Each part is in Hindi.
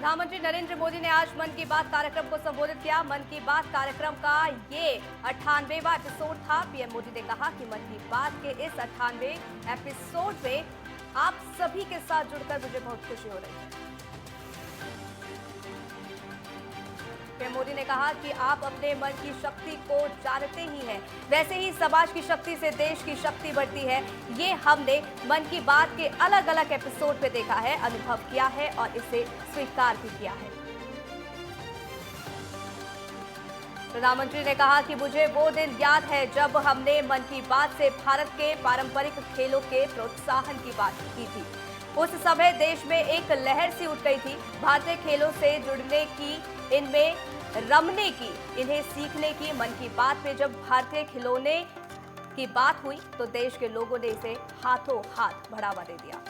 प्रधानमंत्री नरेंद्र मोदी ने आज मन की बात कार्यक्रम को संबोधित किया। मन की बात कार्यक्रम का ये 98वां एपिसोड था। पीएम मोदी ने कहा कि मन की बात के इस 98वें एपिसोड में आप सभी के साथ जुड़कर मुझे बहुत खुशी हो रही है। पीएम मोदी ने कहा कि आप अपने मन की शक्ति को जानते ही हैं, वैसे ही समाज की शक्ति से देश की शक्ति बढ़ती है। ये हमने मन की बात के अलग अलग एपिसोड पे देखा है, अनुभव किया है और इसे स्वीकार भी किया है। प्रधानमंत्री ने कहा कि मुझे वो दिन याद है जब हमने मन की बात से भारत के पारंपरिक खेलों के प्रोत्साहन की बात की थी। उस समय देश में एक लहर सी उठ गई थी भारतीय खेलों से जुड़ने की, इनमें रमने की, इन्हें सीखने की। मन की बात में जब भारतीय खिलौने की बात हुई तो देश के लोगों ने इसे हाथों हाथ बढ़ावा दे दिया।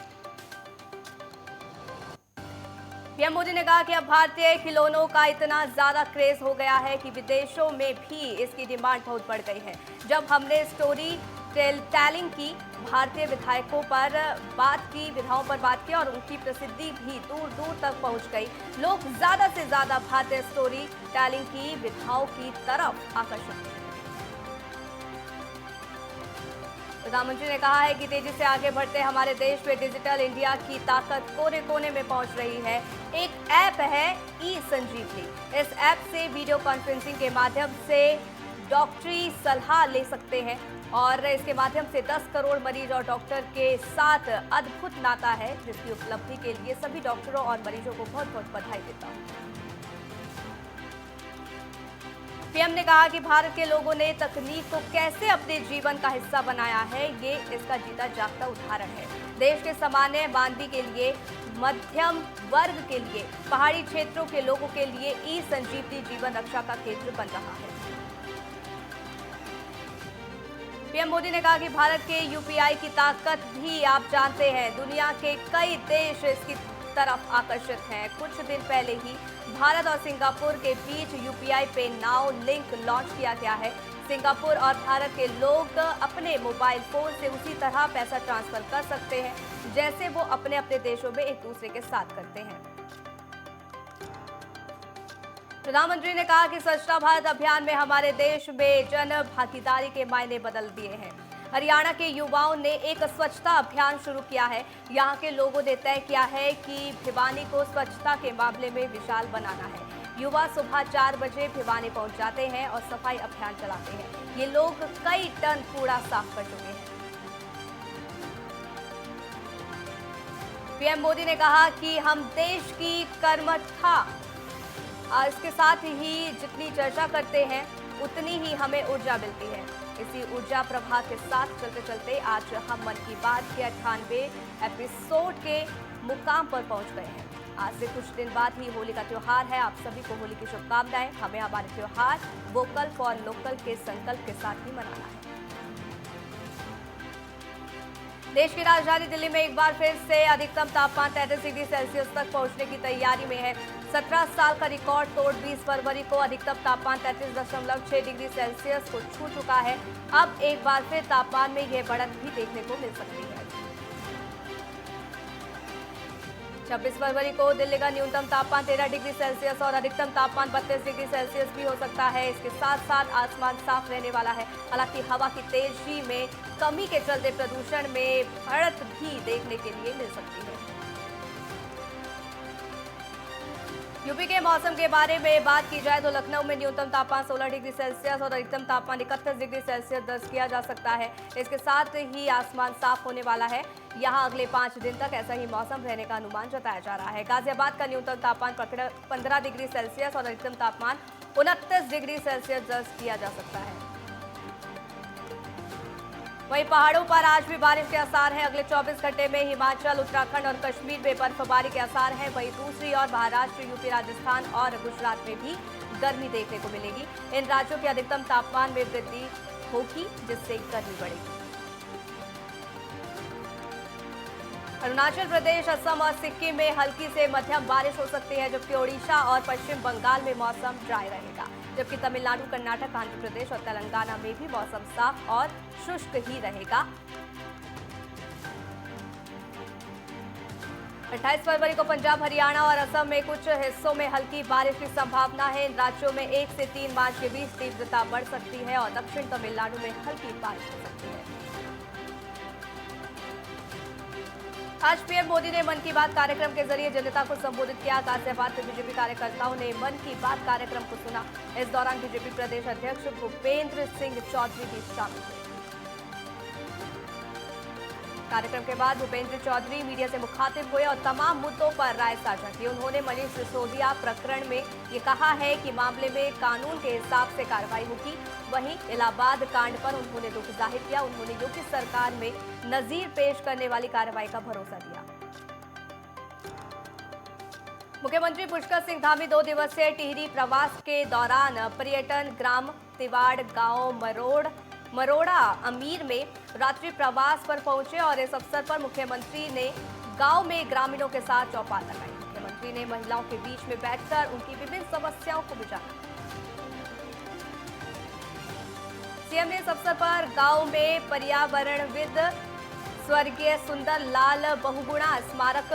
पीएम मोदी ने कहा कि अब भारतीय खिलौनों का इतना ज्यादा क्रेज हो गया है कि विदेशों में भी इसकी डिमांड बहुत बढ़ गई है। जब हमने स्टोरी टेलिंग की, भारतीय विधायकों पर बात की, विधाओं पर बात की और उनकी प्रसिद्धि भी दूर दूर तक पहुंच गई। लोग ज्यादा से ज्यादा भारतीय स्टोरी टेलिंग की विधाओं की तरफ आकर्षित हुए। प्रधानमंत्री ने कहा है कि तेजी से आगे बढ़ते हमारे देश में डिजिटल इंडिया की ताकत कोने कोने में पहुंच रही है। एक ऐप है ई संजीवनी। इस ऐप से वीडियो कॉन्फ्रेंसिंग के माध्यम से डॉक्टरी सलाह ले सकते हैं और इसके माध्यम से 10 करोड़ मरीज और डॉक्टर के साथ अद्भुत नाता है, जिसकी उपलब्धि के लिए सभी डॉक्टरों और मरीजों को बहुत बहुत बधाई देता हूं। पीएम ने कहा कि भारत के लोगों ने तकनीक को कैसे अपने जीवन का हिस्सा बनाया है, ये इसका जीता जागता उदाहरण है। देश के सामान्य मानवी के लिए, मध्यम वर्ग के लिए, पहाड़ी क्षेत्रों के लोगों के लिए ई संजीवनी जीवन रक्षा का केंद्र बन रहा है। पीएम मोदी ने कहा कि भारत के यूपीआई की ताकत भी आप जानते हैं। दुनिया के कई देश इसकी तरफ आकर्षित हैं। कुछ दिन पहले ही भारत और सिंगापुर के बीच यूपीआई पे नाउ लिंक लॉन्च किया गया है। सिंगापुर और भारत के लोग अपने मोबाइल फोन से उसी तरह पैसा ट्रांसफर कर सकते हैं जैसे वो अपने अपने देशों में एक दूसरे के साथ करते हैं। प्रधानमंत्री ने कहा कि स्वच्छता भारत अभियान में हमारे देश में जन भागीदारी के मायने बदल दिए हैं। हरियाणा के युवाओं ने एक स्वच्छता अभियान शुरू किया है। यहाँ के लोगों ने तय किया है कि भिवानी को स्वच्छता के मामले में विशाल बनाना है। युवा सुबह 4 बजे भिवानी पहुंच जाते हैं और सफाई अभियान चलाते हैं। ये लोग कई टन कूड़ा साफ कर चुके हैं। पीएम मोदी ने कहा कि हम देश की कर्मठता, इसके साथ ही जितनी चर्चा करते हैं उतनी ही हमें ऊर्जा मिलती है। इसी ऊर्जा प्रवाह के साथ चलते चलते आज हम मन की बात के 98वें एपिसोड के मुकाम पर पहुंच गए हैं। आज से कुछ दिन बाद ही होली का त्योहार है। आप सभी को होली की शुभकामनाएं। हमें हमारे त्योहार वोकल फॉर लोकल के संकल्प के साथ ही मनाना है। देश की राजधानी दिल्ली में एक बार फिर से अधिकतम तापमान 33 डिग्री सेल्सियस तक पहुंचने की तैयारी में है। 17 साल का रिकॉर्ड तोड़ 20 फरवरी को अधिकतम तापमान 33.6 डिग्री सेल्सियस को छू चुका है। अब एक बार फिर तापमान में यह बढ़त भी देखने को मिल सकती है। 26 फरवरी को दिल्ली का न्यूनतम तापमान 13 डिग्री सेल्सियस और अधिकतम तापमान 32 डिग्री सेल्सियस भी हो सकता है। इसके साथ साथ आसमान साफ रहने वाला है। हालांकि हवा की तेजी में कमी के चलते प्रदूषण में बढ़त भी देखने के लिए मिल सकती है। यूपी के मौसम के बारे में बात की जाए तो लखनऊ में न्यूनतम तापमान 16 डिग्री सेल्सियस और अधिकतम तापमान 31 डिग्री सेल्सियस दर्ज किया जा सकता है। इसके साथ ही आसमान साफ होने वाला है। यहां अगले 5 दिन तक ऐसा ही मौसम रहने का अनुमान जताया जा रहा है। गाजियाबाद का न्यूनतम तापमान 15 डिग्री सेल्सियस और अधिकतम तापमान 29 डिग्री सेल्सियस दर्ज किया जा सकता है। वहीं पहाड़ों पर आज भी बारिश के आसार हैं। अगले 24 घंटे में हिमाचल, उत्तराखंड और कश्मीर में बर्फबारी के आसार हैं। वहीं दूसरी ओर महाराष्ट्र, यूपी, राजस्थान और गुजरात में भी गर्मी देखने को मिलेगी। इन राज्यों के अधिकतम तापमान में वृद्धि होगी जिससे गर्मी बढ़ेगी। अरुणाचल प्रदेश, असम और सिक्किम में हल्की से मध्यम बारिश हो सकती है, जबकि ओडिशा और पश्चिम बंगाल में मौसम ड्राई रहेगा। जबकि तमिलनाडु, कर्नाटक, आंध्र प्रदेश और तेलंगाना में भी मौसम साफ और शुष्क ही रहेगा। 28 फरवरी को पंजाब, हरियाणा और असम में कुछ हिस्सों में हल्की बारिश की संभावना है। इन राज्यों में 1 से 3 मार्च के बीच तीव्रता बढ़ सकती है और दक्षिण तमिलनाडु में हल्की बारिश हो सकती है। आज पीएम मोदी ने मन की बात कार्यक्रम के जरिए जनता को संबोधित किया। गाजियाबाद में बीजेपी कार्यकर्ताओं ने मन की बात कार्यक्रम को सुना। इस दौरान बीजेपी प्रदेश अध्यक्ष भूपेंद्र सिंह चौधरी भी शामिल हुए। कार्यक्रम के बाद भूपेंद्र चौधरी मीडिया से मुखातिब हुए और तमाम मुद्दों पर राय साझा की। उन्होंने मनीष सिसोदिया प्रकरण में ये कहा है कि मामले में कानून के हिसाब से कार्रवाई होगी। वहीं इलाहाबाद कांड पर उन्होंने दुख जाहिर किया। उन्होंने योगी सरकार में नजीर पेश करने वाली कार्रवाई का भरोसा दिया। मुख्यमंत्री पुष्कर सिंह धामी 2 दिवसीय टिहरी प्रवास के दौरान पर्यटन ग्राम तिवाड़ गांव मरोड़ा अमीर में रात्रि प्रवास पर पहुंचे और इस अवसर पर मुख्यमंत्री ने गांव में ग्रामीणों के साथ चौपाल लगाई। मुख्यमंत्री ने महिलाओं के बीच में बैठकर उनकी विभिन्न समस्याओं को बुझाया। सीएम ने इस अवसर पर गांव में पर्यावरणविद स्वर्गीय सुंदर लाल बहुगुणा स्मारक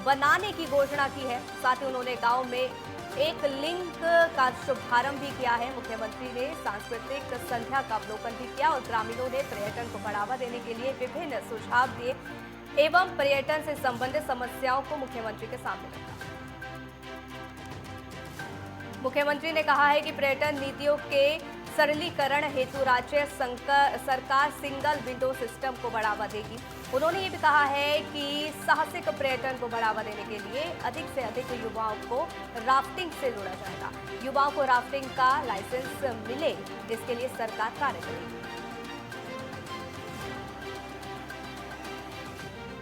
बनाने की घोषणा की है। साथ ही उन्होंने गांव में एक लिंक का शुभारंभ भी किया है। मुख्यमंत्री ने सांस्कृतिक संध्या का अवलोकन भी किया और ग्रामीणों ने पर्यटन को बढ़ावा देने के लिए विभिन्न सुझाव दिए एवं पर्यटन से संबंधित समस्याओं को मुख्यमंत्री के सामने रखा। मुख्यमंत्री ने कहा है कि पर्यटन नीतियों के सरलीकरण हेतु राज्य सरकार सिंगल विंडो सिस्टम को बढ़ावा देगी। उन्होंने ये भी कहा है कि साहसिक पर्यटन को बढ़ावा देने के लिए अधिक से अधिक युवाओं को राफ्टिंग से जोड़ा जाएगा। युवाओं को राफ्टिंग का लाइसेंस मिले, इसके लिए सरकार कार्य करेगी।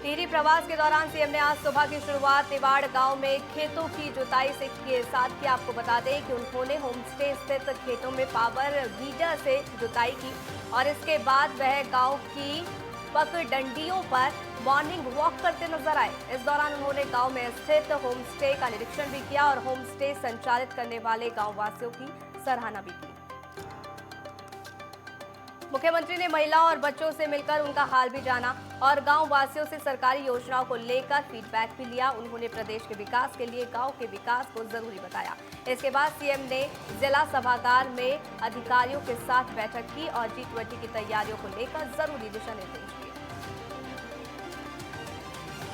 टिहरी प्रवास के दौरान सीएम ने आज सुबह की शुरुआत तिवाड़ गांव में खेतों की जुताई से के साथ की। आपको बता दें कि उन्होंने होमस्टे स्थित खेतों में पावर वीडर से जुताई की और इसके बाद वह गांव की पगडंडियों पर मॉर्निंग वॉक करते नजर आए। इस दौरान उन्होंने गांव में स्थित होमस्टे का निरीक्षण भी किया और होमस्टे संचालित करने वाले गांव वासियों की सराहना भी की। मुख्यमंत्री ने महिलाओं और बच्चों से मिलकर उनका हाल भी जाना और गांव वासियों से सरकारी योजनाओं को लेकर फीडबैक भी लिया। उन्होंने प्रदेश के विकास के लिए गांव के विकास को जरूरी बताया। इसके बाद सीएम ने जिला सभागार में अधिकारियों के साथ बैठक की और G20 की तैयारियों को लेकर जरूरी दिशा निर्देश दिए।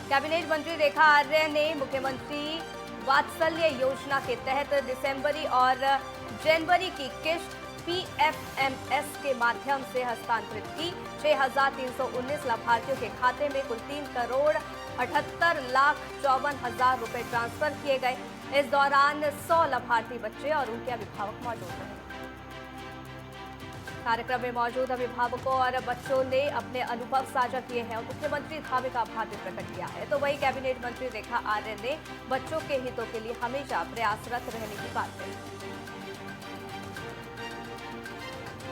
कैबिनेट मंत्री रेखा आर्य ने मुख्यमंत्री वात्सल्य योजना के तहत दिसंबर और जनवरी की किश्त PFMS के माध्यम से हस्तांतरित की। 6,319 लाभार्थियों के खाते में कुल 3,78,54,000 रुपए ट्रांसफर किए गए। इस दौरान 100 लाभार्थी बच्चे और उनके अभिभावक मौजूद रहे। कार्यक्रम में मौजूद अभिभावकों और बच्चों ने अपने अनुभव साझा किए हैं और मुख्यमंत्री धामी का आभार भी प्रकट किया है। तो वही कैबिनेट मंत्री रेखा आर्य ने बच्चों के हितों के लिए हमेशा प्रयासरत रहने की बात कही।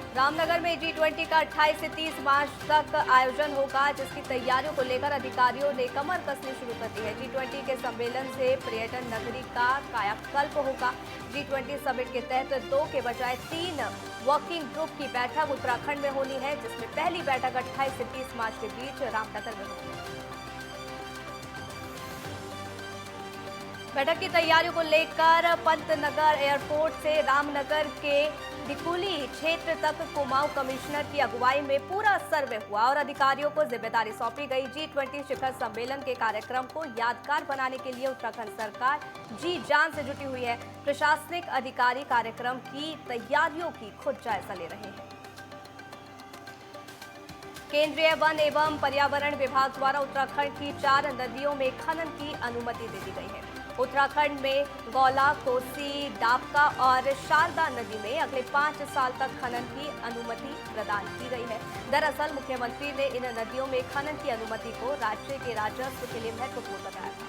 रामनगर में G20 का 28 से 30 मार्च तक आयोजन होगा, जिसकी तैयारियों को लेकर अधिकारियों ने कमर कसनी शुरू कर दी है। G20 के सम्मेलन से पर्यटन नगरी का कायाकल्प होगा। G20 समिट के तहत 2 के बजाय 3 वर्किंग ग्रुप की बैठक उत्तराखंड में होनी है, जिसमें पहली बैठक 28 से 30 मार्च के बीच रामनगर में होगी। बैठक की तैयारियों को लेकर पंतनगर एयरपोर्ट से रामनगर के डिकुली क्षेत्र तक कुमाऊं कमिश्नर की अगुवाई में पूरा सर्वे हुआ और अधिकारियों को जिम्मेदारी सौंपी गई। G20 शिखर सम्मेलन के कार्यक्रम को यादगार बनाने के लिए उत्तराखंड सरकार जी जान से जुटी हुई है। प्रशासनिक अधिकारी कार्यक्रम की तैयारियों की खुद जायजा ले रहे हैं। केंद्रीय वन एवं पर्यावरण विभाग द्वारा उत्तराखंड की 4 नदियों में खनन की अनुमति दे दी गई है। उत्तराखंड में गौला, कोसी, डाबका और शारदा नदी में अगले 5 साल तक खनन की अनुमति प्रदान की गई है। दरअसल मुख्यमंत्री ने इन नदियों में खनन की अनुमति को राज्य के राजस्व के लिए महत्वपूर्ण बताया था।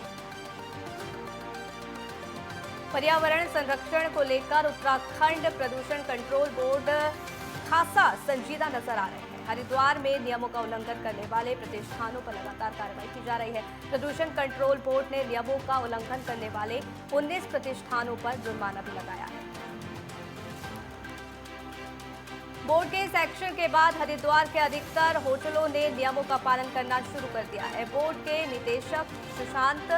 पर्यावरण संरक्षण को लेकर उत्तराखंड प्रदूषण कंट्रोल बोर्ड खासा संजीदा नजर आ रहे हैं। हरिद्वार में नियमों का उल्लंघन करने वाले प्रतिष्ठानों पर लगातार कार्रवाई की जा रही है। प्रदूषण कंट्रोल बोर्ड ने नियमों का उल्लंघन करने वाले 19 प्रतिष्ठानों पर जुर्माना भी लगाया है। बोर्ड के इस एक्शन के बाद हरिद्वार के अधिकतर होटलों ने नियमों का पालन करना शुरू कर दिया है। बोर्ड के निदेशक सुशांत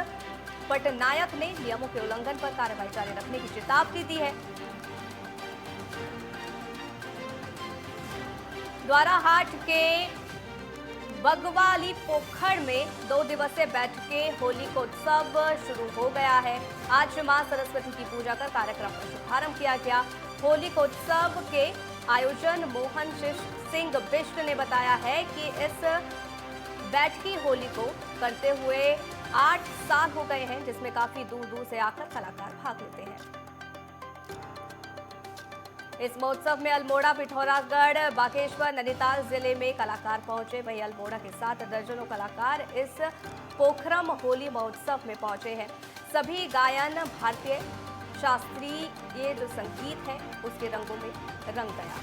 पटनायक ने नियमों के उल्लंघन पर कार्रवाई जारी रखने की चेतावनी दी है। द्वाराहाट के बगवाली पोखर में 2 दिवसीय बैठकें होली का उत्सव शुरू हो गया है। आज मां सरस्वती की पूजा कर कार्यक्रम का शुभारंभ किया गया। होली का उत्सव के आयोजन मोहन सिंह बिष्ट ने बताया है कि इस बैठकी होली को करते हुए 8 साल हो गए हैं, जिसमें काफी दूर दूर से आकर कलाकार भाग लेते हैं। इस महोत्सव में अल्मोड़ा, पिथौरागढ़, बागेश्वर, नैनीताल जिले में कलाकार पहुंचे। वहीं अल्मोड़ा के साथ दर्जनों कलाकार इस पोखरम होली महोत्सव में पहुंचे हैं। सभी गायन भारतीय शास्त्रीय जो संगीत है उसके रंगों में रंग गया।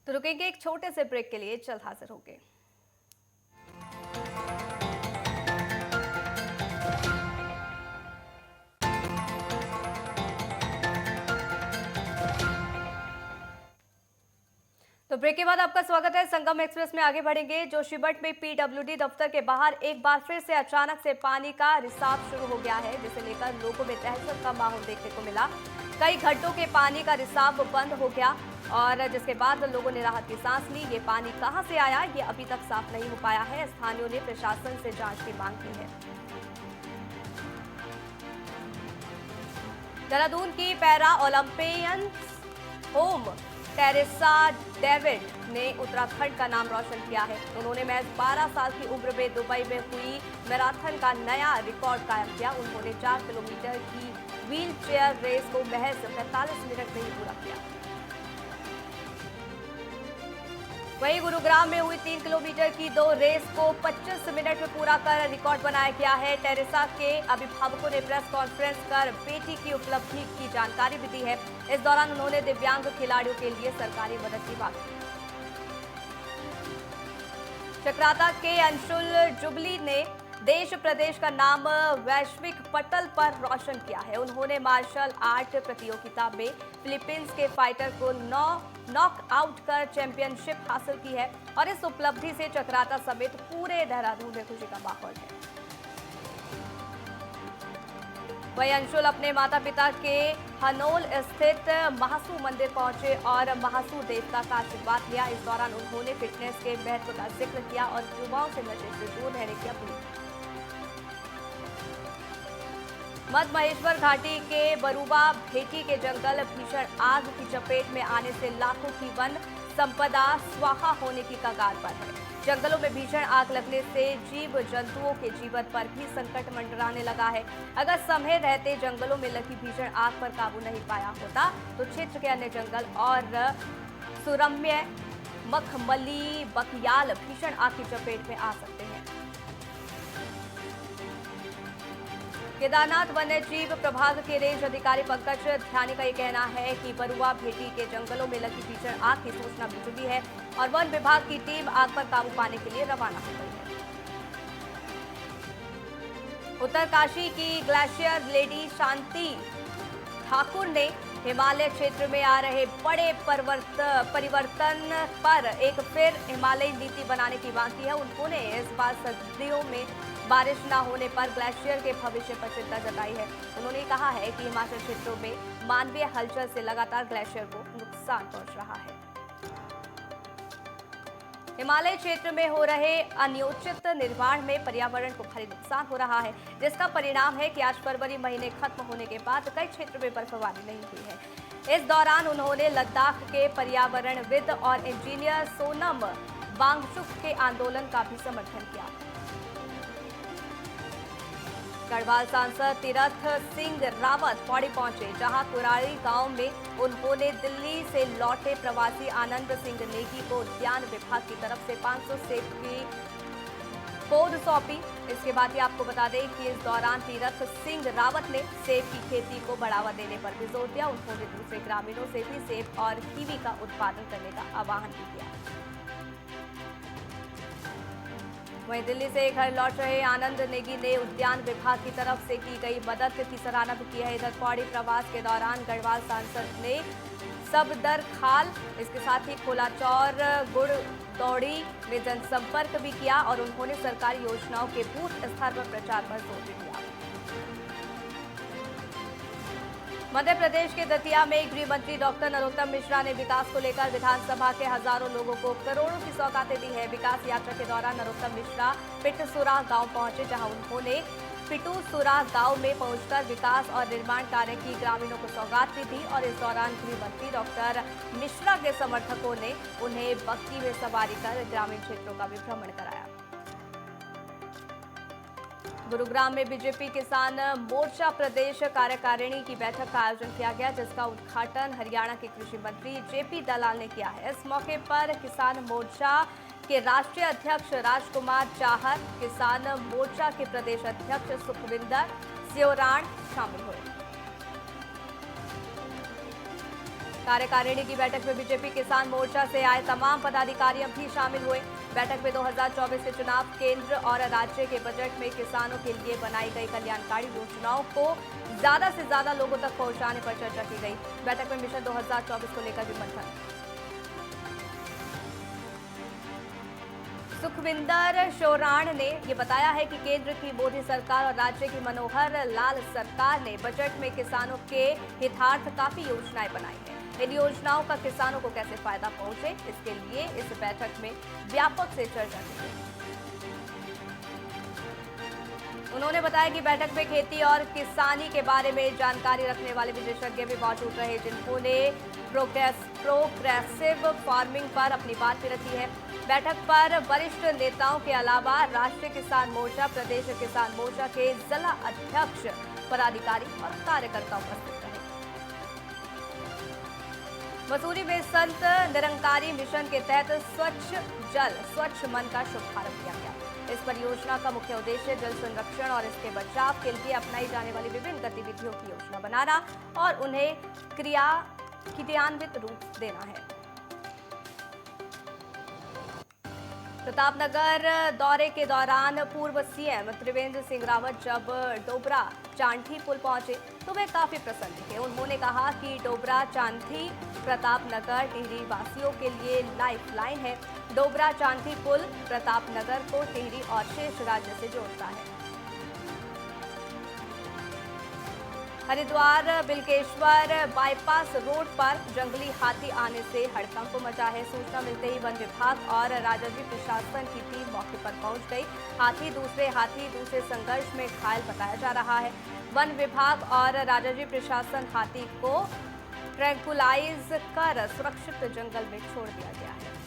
तो रुकेंगे एक छोटे से ब्रेक के लिए, जल्द हाजिर होंगे। तो ब्रेक के बाद आपका स्वागत है। संगम एक्सप्रेस में आगे बढ़ेंगे। जोशीमठ में पीडब्ल्यूडी दफ्तर के बाहर एक बार फिर से अचानक से पानी का रिसाव शुरू हो गया है, जिसे लेकर लोगों में दहशत का माहौल देखने को मिला। कई घंटों के पानी का रिसाव बंद हो गया और जिसके बाद लोगों ने राहत की सांस ली। ये पानी कहां से आया, ये अभी तक साफ नहीं हो पाया है। स्थानीयों ने प्रशासन से जांच की मांग की है। देहरादून की para Olympian home Teresa David ने उत्तराखंड का नाम रोशन किया है। उन्होंने महज 12 साल की उम्र में दुबई में हुई मैराथन का नया रिकॉर्ड कायम किया। उन्होंने 4 किलोमीटर की व्हील चेयर रेस को महज 45 मिनट में ही पूरा किया। वहीं गुरुग्राम में हुई 3 किलोमीटर की 2 रेस को 25 मिनट में पूरा कर रिकॉर्ड बनाया गया है। टेरेसा के अभिभावकों ने प्रेस कॉन्फ्रेंस कर बेटी की उपलब्धि की जानकारी भी दी है। इस दौरान उन्होंने दिव्यांग खिलाड़ियों के लिए सरकारी मदद की बात की। चक्राता के अंशुल जुबली ने देश प्रदेश का नाम वैश्विक पटल पर रोशन किया है। उन्होंने मार्शल आर्ट प्रतियोगिता में फिलीपींस के फाइटर को नॉक आउट कर चैंपियनशिप हासिल की है और इस उपलब्धि से चक्राता समेत पूरे देहरादून में खुशी का माहौल है। वहीं अंशुल अपने माता पिता के हनोल स्थित महासू मंदिर पहुंचे और महासू देवता का आशीर्वाद लिया। इस दौरान उन्होंने फिटनेस के महत्व का जिक्र किया और युवाओं से नशे से दूर रहने की अपील की। मध्य महेश्वर घाटी के बरूबा भेटी के जंगल भीषण आग की चपेट में आने से लाखों की वन संपदा स्वाहा होने की कगार पर है। जंगलों में भीषण आग लगने से जीव जंतुओं के जीवन पर भी संकट मंडराने लगा है। अगर समय रहते जंगलों में लगी भीषण आग पर काबू नहीं पाया होता तो क्षेत्र के अन्य जंगल और सुरम्य मखमली बकियाल भीषण आग की चपेट में आ सकते हैं। केदारनाथ वन्यजीव प्रभाग के रेंज अधिकारी पंकज ध्यानी का ये कहना है कि बरुआ भेटी के जंगलों में लगी भीषण आग की सूचना मिल चुकी है और वन विभाग की टीम आग पर काबू पाने के लिए रवाना हो गई है। उत्तरकाशी की ग्लेशियर लेडी शांति ठाकुर ने हिमालय क्षेत्र में आ रहे बड़े परिवर्तन पर एक फिर हिमालयी नीति बनाने की मांग की है। उन्होंने इस बार सर्दियों में बारिश न होने पर ग्लेशियर के भविष्य पर चिंता जताई है। उन्होंने कहा है कि हिमाचल क्षेत्रों में मानवीय हलचल से लगातार ग्लेशियर को नुकसान पहुंच रहा है। हिमालय क्षेत्र में हो रहे अनियोजित निर्माण में पर्यावरण को भारी नुकसान हो रहा है, जिसका परिणाम है कि आज फरवरी महीने खत्म होने के बाद कई क्षेत्रों में बर्फबारी नहीं हुई है। इस दौरान उन्होंने लद्दाख के पर्यावरणविद और इंजीनियर सोनम वांगचुक के आंदोलन का भी समर्थन किया। गढ़वाल सांसद तीरथ सिंह रावत पौड़ी पहुंचे, जहां कुरारी गांव में उन्होंने दिल्ली से लौटे प्रवासी आनंद सिंह नेगी को उद्यान विभाग की तरफ से 500 सेब की पौध सौंपी। इसके बाद ही आपको बता दें कि इस दौरान तीरथ सिंह रावत ने सेब की खेती को बढ़ावा देने पर भी जोर दिया। उन्होंने दूसरे ग्रामीणों से भी सेब और कीवी का उत्पादन करने का आह्वान भी किया। वहीं दिल्ली से घर लौट रहे आनंद नेगी ने उद्यान विभाग की तरफ से की गई मदद की सराहना भी की है। इधर पौड़ी प्रवास के दौरान गढ़वाल सांसद ने सबदर खाल, इसके साथ ही खोलाचौर, दौड़ी में जनसंपर्क भी किया और उन्होंने सरकारी योजनाओं के बूथ स्तर पर प्रचार पर जोर भी दिया। मध्य प्रदेश के दतिया में गृह मंत्री डॉक्टर नरोत्तम मिश्रा ने विकास को लेकर विधानसभा के हजारों लोगों को करोड़ों की सौगातें दी है। विकास यात्रा के दौरान नरोत्तम मिश्रा पिटसुरा गांव पहुंचे, जहां उन्होंने पिटुसुरा गांव में पहुंचकर विकास और निर्माण कार्य की ग्रामीणों को सौगात भी दी और इस दौरान गृह मंत्री डॉक्टर मिश्रा के समर्थकों ने उन्हें बग्गी में सवारी कर ग्रामीण क्षेत्रों का भी भ्रमण कराया। गुरुग्राम में बीजेपी किसान मोर्चा प्रदेश कार्यकारिणी की बैठक का आयोजन किया गया, जिसका उद्घाटन हरियाणा के कृषि मंत्री जेपी दलाल ने किया है। इस मौके पर किसान मोर्चा के राष्ट्रीय अध्यक्ष राजकुमार चाहर, किसान मोर्चा के प्रदेश अध्यक्ष सुखविंदर स्योराण शामिल हुए। कार्यकारिणी की बैठक में बीजेपी किसान मोर्चा से आए तमाम पदाधिकारी भी शामिल हुए। बैठक में 2024 के चुनाव, केंद्र और राज्य के बजट में किसानों के लिए बनाई गई कल्याणकारी योजनाओं को ज्यादा से ज्यादा लोगों तक पहुंचाने पर चर्चा की गई। बैठक में मिशन 2024 को लेकर भी मंथन। सुखविंदर शोराण ने ये बताया है कि केंद्र की मोदी सरकार और राज्य की मनोहर लाल सरकार ने बजट में किसानों के हितार्थ काफी योजनाएं बनाई हैं। इन योजनाओं का किसानों को कैसे फायदा पहुंचे, इसके लिए इस बैठक में व्यापक से चर्चा की गई। उन्होंने बताया कि बैठक में खेती और किसानी के बारे में जानकारी रखने वाले विशेषज्ञ भी मौजूद रहे, जिन्होंने प्रोग्रेसिव फार्मिंग पर अपनी बात भी रखी है। बैठक पर वरिष्ठ नेताओं के अलावा राष्ट्रीय किसान मोर्चा, प्रदेश किसान मोर्चा के जिला अध्यक्ष, पदाधिकारी और कार्यकर्ता उपस्थित रहे। मसूरी में संत निरंकारी मिशन के तहत स्वच्छ जल स्वच्छ मन का शुभारंभ किया गया। इस परियोजना का मुख्य उद्देश्य जल संरक्षण और इसके बचाव के लिए अपनाई जाने वाली विभिन्न गतिविधियों की योजना बनाना और उन्हें क्रियान्वित रूप देना है। प्रतापनगर दौरे के दौरान पूर्व सीएम त्रिवेंद्र सिंह रावत जब डोबरा चांठी पुल पहुंचे तो वे काफी प्रसन्न दिखे। उन्होंने कहा कि डोबरा चांठी प्रतापनगर टिहरी वासियों के लिए लाइफ लाइन है। डोबरा चांठी पुल प्रतापनगर को टिहरी और शेष राज्य से जोड़ता है। हरिद्वार बिलकेश्वर बाईपास रोड पर जंगली हाथी आने से हड़कंप मचा है। सूचना मिलते ही वन विभाग और राजाजी प्रशासन की टीम मौके पर पहुंच गई। हाथी दूसरे संघर्ष में घायल बताया जा रहा है। वन विभाग और राजाजी प्रशासन हाथी को ट्रैंकुलाइज कर सुरक्षित जंगल में छोड़ दिया गया है।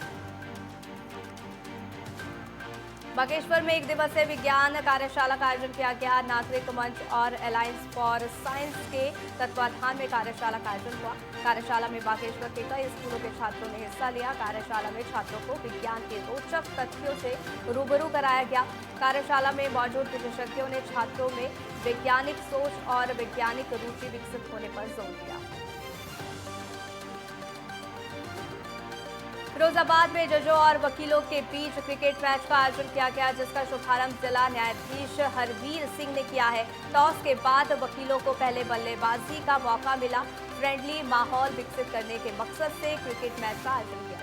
बागेश्वर में एक दिवसीय विज्ञान कार्यशाला का आयोजन किया गया। नागरिक मंच और अलायंस फॉर साइंस के तत्वाधान में कार्यशाला का आयोजन हुआ। कार्यशाला में बागेश्वर के कई स्कूलों के छात्रों ने हिस्सा लिया। कार्यशाला में छात्रों को विज्ञान के रोचक तथ्यों से रूबरू कराया गया। कार्यशाला में मौजूद विशेषज्ञों ने छात्रों में वैज्ञानिक सोच और वैज्ञानिक रुचि विकसित होने पर जोर दिया। फिरोजाबाद में जजों और वकीलों के बीच क्रिकेट मैच का आयोजन किया गया, जिसका शुभारंभ जिला न्यायाधीश हरवीर सिंह ने किया है। टॉस के बाद वकीलों को पहले बल्लेबाजी का मौका मिला। फ्रेंडली माहौल विकसित करने के मकसद से क्रिकेट मैच का आयोजन किया गया।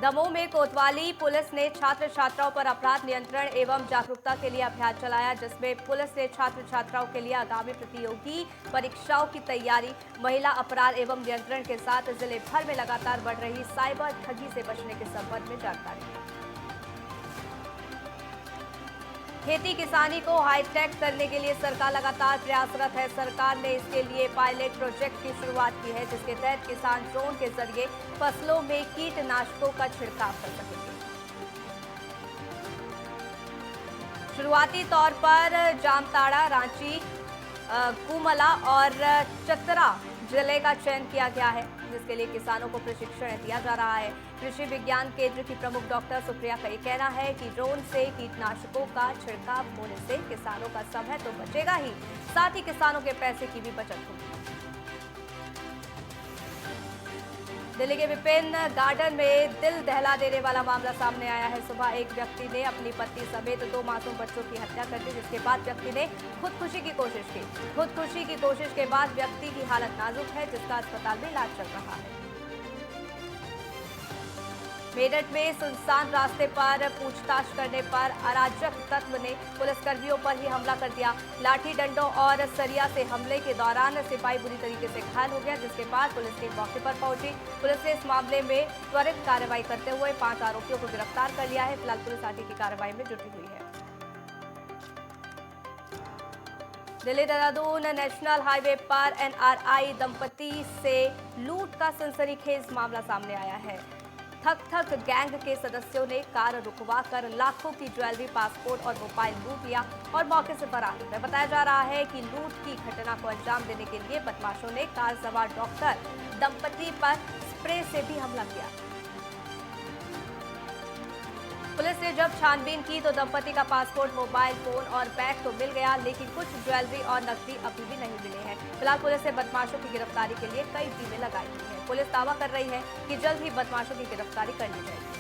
दमोह में कोतवाली पुलिस ने छात्र छात्राओं पर अपराध नियंत्रण एवं जागरूकता के लिए अभियान चलाया, जिसमें पुलिस ने छात्र छात्राओं के लिए आगामी प्रतियोगी परीक्षाओं की तैयारी, महिला अपराध एवं नियंत्रण के साथ जिले भर में लगातार बढ़ रही साइबर ठगी से बचने के संबंध में जानकारी दी। खेती किसानी को हाईटेक करने के लिए सरकार लगातार प्रयासरत है। सरकार ने इसके लिए पायलट प्रोजेक्ट की शुरुआत की है, जिसके तहत किसान ड्रोन के जरिए फसलों में कीटनाशकों का छिड़काव कर सकेंगे। शुरुआती तौर पर जामताड़ा, रांची, कुमला और चतरा जिले का चयन किया गया है, जिसके लिए किसानों को प्रशिक्षण दिया जा रहा है। कृषि विज्ञान केंद्र की प्रमुख डॉक्टर सुप्रिया का यह कहना है कि ड्रोन से कीटनाशकों का छिड़काव होने से किसानों का समय तो बचेगा ही, साथ ही किसानों के पैसे की भी बचत होगी। दिल्ली के विपिन गार्डन में दिल दहला देने वाला मामला सामने आया है। सुबह एक व्यक्ति ने अपनी पत्नी समेत 2 मासूम बच्चों की हत्या कर दी, जिसके बाद व्यक्ति ने खुदकुशी की कोशिश की। खुदकुशी की कोशिश के बाद व्यक्ति की हालत नाजुक है, जिसका अस्पताल में इलाज चल रहा है। मेरठ में सुनसान रास्ते पर पूछताछ करने पर अराजक तत्व ने पुलिसकर्मियों पर ही हमला कर दिया। लाठी डंडों और सरिया से हमले के दौरान सिपाही बुरी तरीके से घायल हो गया, जिसके बाद पुलिस टीम मौके पर पहुंची। पुलिस ने इस मामले में त्वरित कार्रवाई करते हुए 5 आरोपियों को गिरफ्तार कर लिया है। फिलहाल पुलिस आगे की कार्रवाई में जुटी हुई है। दिल्ली देहरादून नेशनल हाईवे पर एनआरआई दंपति से लूट का सनसनीखेज मामला सामने आया है। ठग गैंग के सदस्यों ने कार रुकवाकर लाखों की ज्वेलरी, पासपोर्ट और मोबाइल लूट लिया और मौके से फरार हो गए। बताया जा रहा है कि लूट की घटना को अंजाम देने के लिए बदमाशों ने कार सवार डॉक्टर दंपति पर स्प्रे से भी हमला किया। पुलिस ने जब छानबीन की तो दंपति का पासपोर्ट, मोबाइल फोन और बैग तो मिल गया, लेकिन कुछ ज्वेलरी और नकदी अभी भी नहीं मिले हैं। फिलहाल पुलिस ने बदमाशों की गिरफ्तारी के लिए कई टीमें लगाई हुई हैं। पुलिस दावा कर रही है कि जल्द ही बदमाशों की गिरफ्तारी कर ली जाएगी।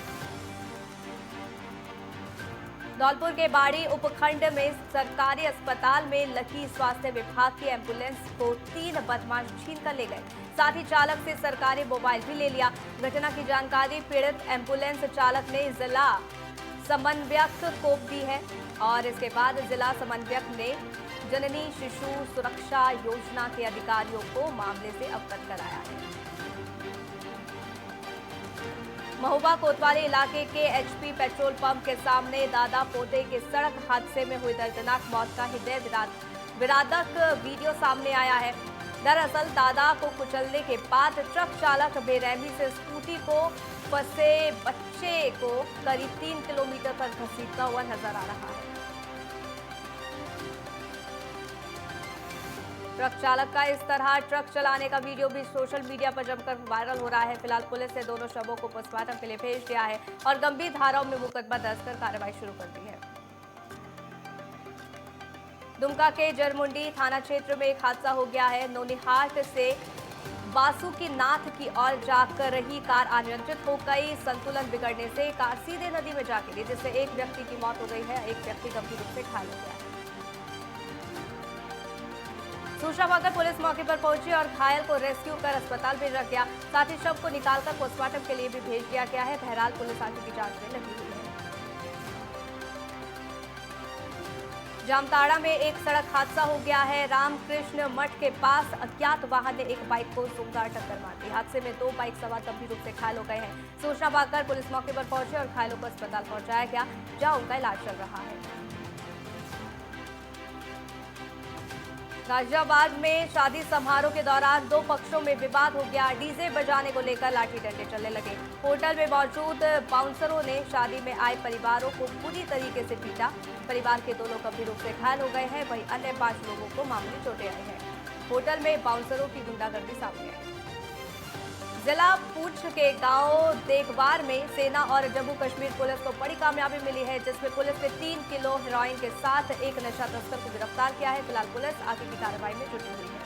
धौलपुर के बाड़ी उपखंड में सरकारी अस्पताल में लगी स्वास्थ्य विभाग की एम्बुलेंस को 3 बदमाश छीन कर ले गए। साथ ही चालक से सरकारी मोबाइल भी ले लिया। घटना की जानकारी पीड़ित एम्बुलेंस चालक ने जिला समन्वयक को दी है और इसके बाद जिला समन्वयक ने जननी शिशु सुरक्षा योजना के अधिकारियों को मामले से अवगत कराया है। महुआ कोतवाली इलाके के एचपी पेट्रोल पंप के सामने दादा पोते के सड़क हादसे में हुई दर्दनाक मौत का हृदय विदारक वीडियो सामने आया है। दरअसल दादा को कुचलने के बाद ट्रक चालक बेरहमी से स्कूटी को फंसे बच्चे को करीब 3 किलोमीटर पर घसीटता हुआ नजर आ रहा है। ट्रक चालक का इस तरह ट्रक चलाने का वीडियो भी सोशल मीडिया पर जमकर वायरल हो रहा है। फिलहाल पुलिस ने दोनों शवों को पोस्टमार्टम के लिए भेज दिया है और गंभीर धाराओं में मुकदमा दर्ज कर कार्रवाई शुरू कर दी है। दुमका के जरमुंडी थाना क्षेत्र में एक हादसा हो गया है। नौनिहाट से बासुकीनाथ की ओर जाकर रही कार अनियंत्रित हो गई। संतुलन बिगड़ने से कार सीधे नदी में जा गिरी, जिससे एक व्यक्ति की मौत हो गई है, एक व्यक्ति गंभीर रूप से घायल हो गया है। सूचना पाकर पुलिस मौके पर पहुंची और घायल को रेस्क्यू कर अस्पताल भेजा गया। साथ ही शव को निकालकर पोस्टमार्टम के लिए भी भेज दिया गया है। बहरहाल पुलिस आगे की जांच में लगी हुई है। जामताड़ा में एक सड़क हादसा हो गया है। रामकृष्ण मठ के पास अज्ञात वाहन ने एक बाइक को जोरदार टक्कर मार दी। हादसे में 2 बाइक सवार गंभीर रूप से घायल हो गए हैं। सूचना पाकर पुलिस मौके पर पहुंची और घायलों को अस्पताल पहुंचाया गया, जहां उनका इलाज चल रहा है। गाजियाबाद में शादी समारोह के दौरान 2 पक्षों में विवाद हो गया। डीजे बजाने को लेकर लाठी डंडे चलने लगे। होटल में मौजूद बाउंसरों ने शादी में आए परिवारों को बुरी तरीके से पीटा। परिवार के 2 लोग गंभीर रूप से घायल हो गए हैं, वहीं अन्य 5 लोगों को मामूली चोटें आई हैं। होटल में बाउंसरों की गुंडागर्दी सामने आई। जिला पूंछ के गांव देगवार में सेना और जम्मू कश्मीर पुलिस को बड़ी कामयाबी मिली है, जिसमें पुलिस ने 3 किलो हेरोइन के साथ एक नशा तस्कर को गिरफ्तार किया है। फिलहाल पुलिस आगे की कार्रवाई में जुटी हुई है।